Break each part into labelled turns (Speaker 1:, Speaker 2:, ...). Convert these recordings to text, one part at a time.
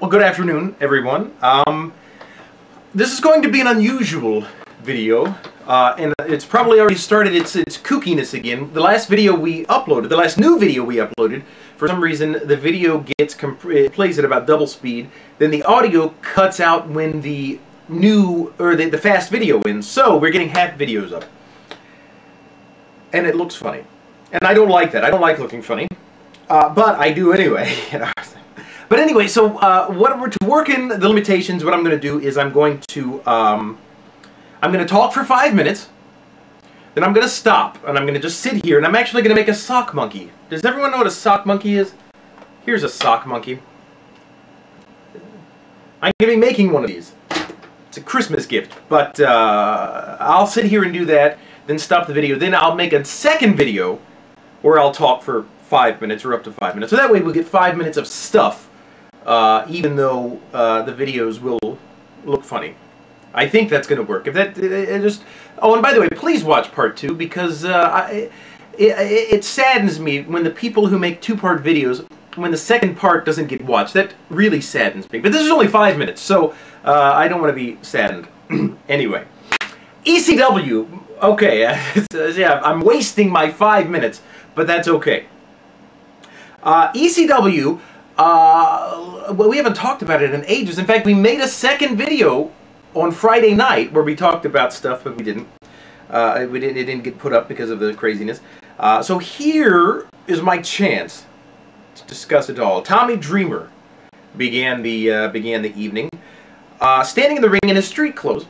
Speaker 1: Well, good afternoon, everyone. This is going to be an unusual video, and it's probably already started its kookiness again. The last video we uploaded, the last new video we uploaded, for some reason the video it plays at about double speed, then the audio cuts out when the new, or the fast video ends, so we're getting half videos up. And it looks funny. And I don't like that. I don't like looking funny. But I do anyway. But anyway, so to work in the limitations, what I'm going to do is I'm going to talk for 5 minutes, then I'm going to stop, and I'm going to just sit here, and I'm actually going to make a sock monkey. Does everyone know what a sock monkey is? Here's a sock monkey. I'm going to be making one of these. It's a Christmas gift, but I'll sit here and do that, then stop the video, then I'll make a second video where I'll talk for 5 minutes, or up to 5 minutes. So that way we'll get 5 minutes of stuff, even though the videos will look funny. I think that's going to work. If that oh, and by the way, please watch part 2, because it saddens me when the people who make two-part videos, when the second part doesn't get watched. That really saddens me. But this is only 5 minutes, so I don't want to be saddened. Anyway, ECW. Okay, yeah, I'm wasting my 5 minutes, but that's okay. ECW. Well, we haven't talked about it in ages. In fact, we made a second video on Friday night where we talked about stuff, but we didn't. It didn't get put up because of the craziness. So here is my chance to discuss it all. Tommy Dreamer began the evening, standing in the ring in his street clothes,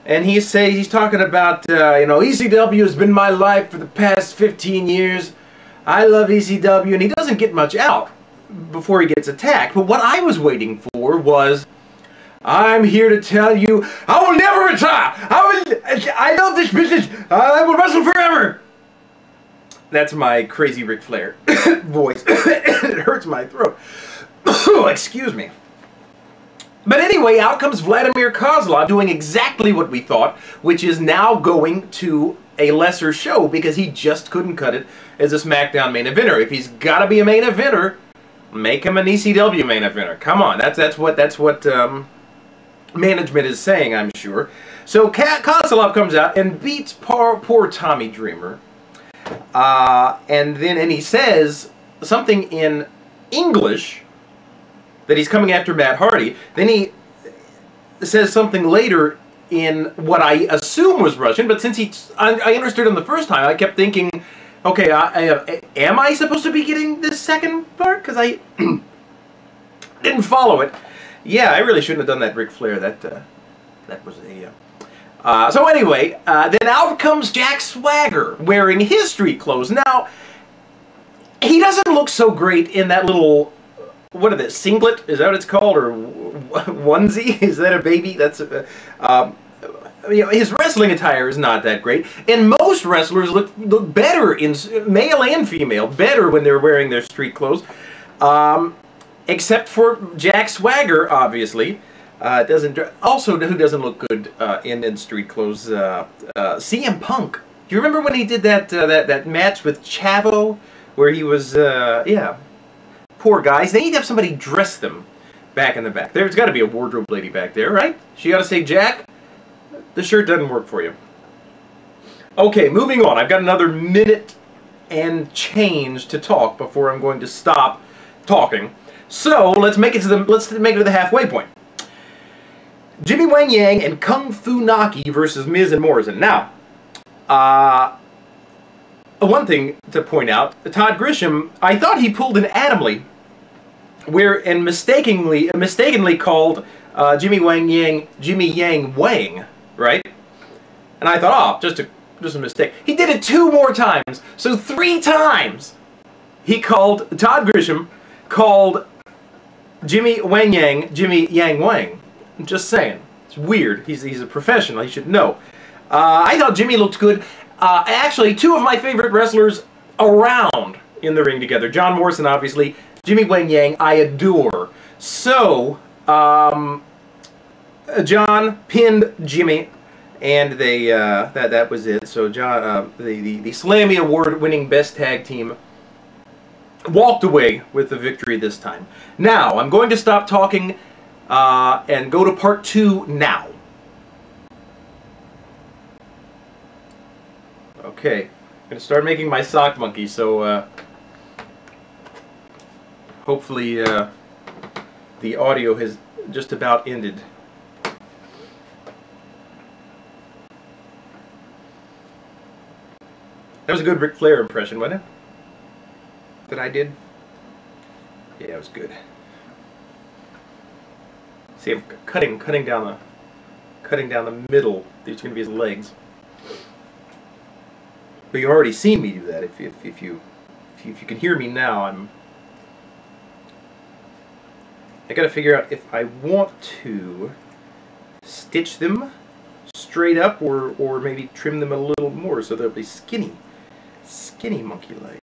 Speaker 1: and he's talking about you know, ECW has been my life for the past 15 years. I love ECW, and he doesn't get much out before he gets attacked. But what I was waiting for was, I'm here to tell you, I will never retire. I love this business. I will wrestle forever. That's my crazy Ric Flair voice. It hurts my throat. Excuse me. But anyway, out comes Vladimir Kozlov doing exactly what we thought, which is now going to a lesser show because he just couldn't cut it as a SmackDown main eventer. If he's got to be a main eventer, make him an ECW main eventer. Come on, that's what management is saying, I'm sure. So Kozlov comes out and beats poor Tommy Dreamer, and he says something in English that he's coming after Matt Hardy. Then he says something later in what I assume was Russian, but since I understood him the first time, I kept thinking, okay, am I supposed to be getting this second part? Because I didn't follow it. Yeah, I really shouldn't have done that Ric Flair. That was a... So anyway, then out comes Jack Swagger wearing his street clothes. Now, he doesn't look so great in that little... What is it, singlet? Is that what it's called? Or onesie? Is that a baby? That's you know, his wrestling attire is not that great, and most wrestlers look better, in male and female, better when they're wearing their street clothes, except for Jack Swagger, obviously. Also, who doesn't look good in street clothes? CM Punk. Do you remember when he did that match with Chavo, where he was yeah. Poor guys. They need to have somebody dress them back in the back. There's got to be a wardrobe lady back there, right? She got to say, Jack, the shirt doesn't work for you. Okay, moving on. I've got another minute and change to talk before I'm going to stop talking. So let's make it to the halfway point. Jimmy Wang Yang and Kung Fu Naki versus Miz and Morrison. Now, one thing to point out, Todd Grisham, I thought he pulled an Adam Lee, and mistakenly called Jimmy Wang Yang Jimmy Yang Wang, right? And I thought, oh, just a mistake. He did it 2 more times, so 3 times Todd Grisham called Jimmy Wang Yang Jimmy Yang Wang. I'm just saying, it's weird. He's a professional. He should know. I thought Jimmy looked good. Actually, 2 of my favorite wrestlers around in the ring together. John Morrison, obviously. Jimmy Wang Yang, I adore. So, John pinned Jimmy, and that was it. So, John, the Slammy Award-winning Best Tag Team walked away with the victory this time. Now, I'm going to stop talking and go to part 2 now. Okay, I'm going to start making my sock monkey, so hopefully the audio has just about ended. That was a good Ric Flair impression, wasn't it? That I did? Yeah, it was good. See, I'm cutting down the middle. These are going to be his legs. But you've already seen me do that. If you can hear me now, I got to figure out if I want to stitch them straight up or maybe trim them a little more so they'll be skinny monkey legs.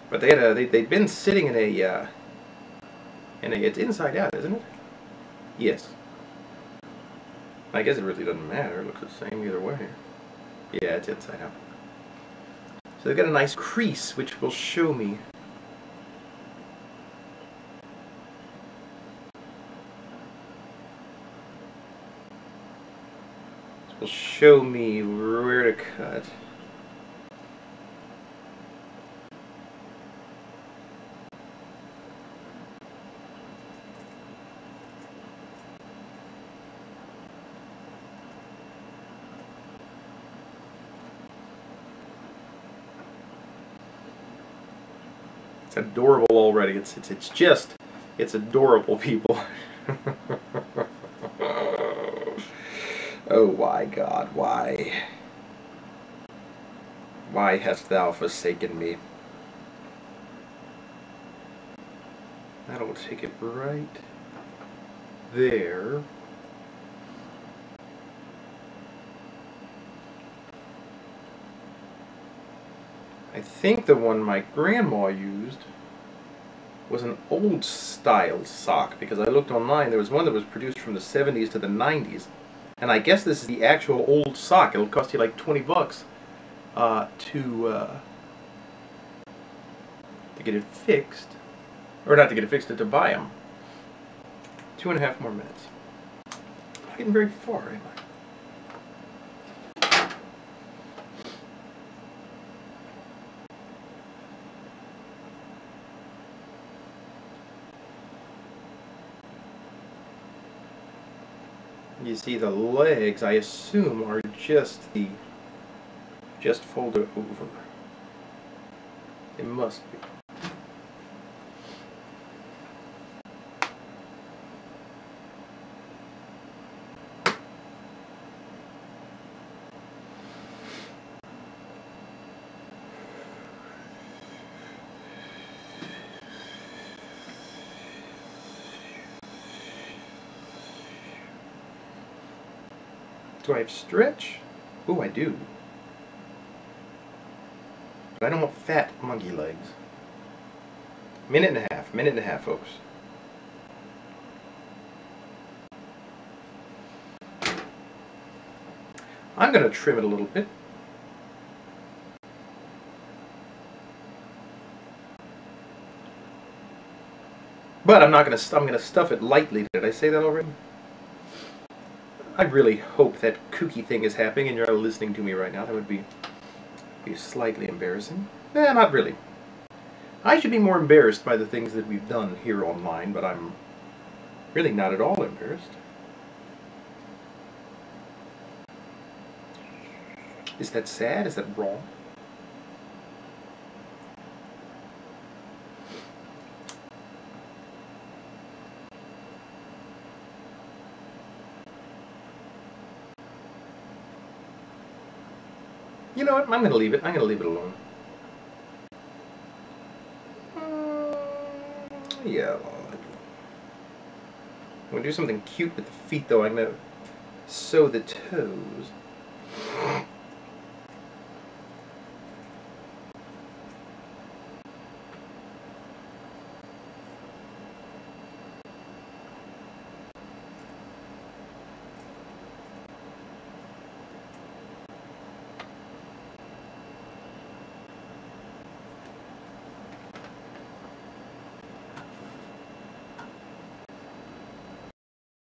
Speaker 1: But they've been sitting in a it's inside out, isn't it? Yes. I guess it really doesn't matter. It looks the same either way. Yeah, it's inside out. So they've got a nice crease, which will show me. This will show me where to cut. It's adorable already. It's adorable, people. Oh my God, why? Why hast thou forsaken me? That'll take it right there. I think the one my grandma used was an old style sock, because I looked online, there was one that was produced from the 70s to the 90s, and I guess this is the actual old sock. It'll cost you like 20 bucks to get it fixed, or not to get it fixed, to buy them. 2.5 more minutes. Not getting very far, am I? You see the legs, I assume, are just folded over. It must be. Do I have stretch? Oh, I do. But I don't want fat monkey legs. Minute and a half, folks. I'm going to trim it a little bit. But I'm going to stuff it lightly. Did I say that already? I really hope that kooky thing is happening and you're listening to me right now. That would be slightly embarrassing. Not really. I should be more embarrassed by the things that we've done here online, but I'm really not at all embarrassed. Is that sad? Is that wrong? You know what? I'm going to leave it. I'm going to leave it alone. Yeah. I'm going to do something cute with the feet, though. I'm going to sew the toes.